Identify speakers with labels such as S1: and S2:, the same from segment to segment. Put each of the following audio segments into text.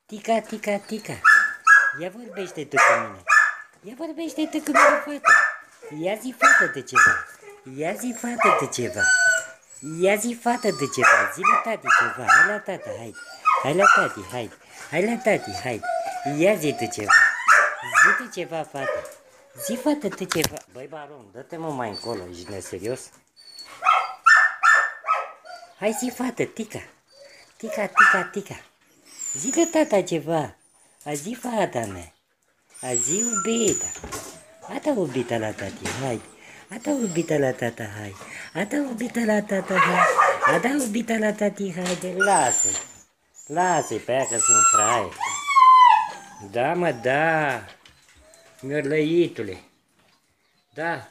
S1: Tica, tica, tica. Ia vorbește tu cu mine. Ia vorbește tu cu mine, fată. Ia zi, fată, de ceva. Ia zi, fată, de ceva. Ia zi, fată, de ceva. Zi la tati ceva. Hai la tata, hai. Hai la tati, hai. Hai la tati, hai. Ia zi tu ceva. Zi tu ceva, fată. Zi, fată, tu ceva. Băi, baron, dă-te mă mai încolo, ești neserios? Hai zi, fată, tica. Tica, tica, tica. Zi de tata ceva. A zi, fata mea. A zi, iubita. Ata iubita la tati, hai. Ata iubita la tata, hai. Ata iubita la tata, hai. Ata iubita la tati, hai. De lasă. Lasă-i pe aia că sunt fraie. Da, mă, da. Miorlăitule. Da.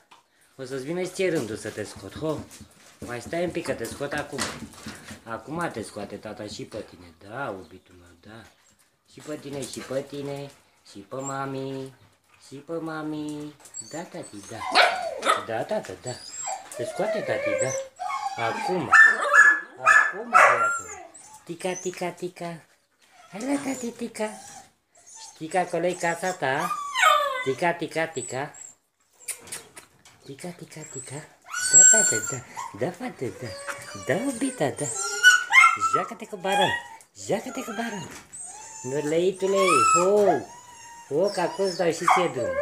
S1: O să-ți vină și ție rândul să te scot, ho. Mai stai un pic că te scot acum. Acum te scoate tata și pe tine. Da, iubitul meu, da. Și pe tine, și pe tine, și pe mami, și pe mami. Da, tati, da. Da, tata, da. Te scoate tati, da. Acum. Acum, băiatul. Tica, tica, tica. Hai la tati, tica. Știi că acolo e casa ta? Tica, tica, tica. Tica, tica, tica. Da, tata, da. Da, fată, da. Da, iubita, da. Joacă-te cu baron. Joacă-te cu baron. Nurleitule, ho! Ho, că acum îți dau și ție drum.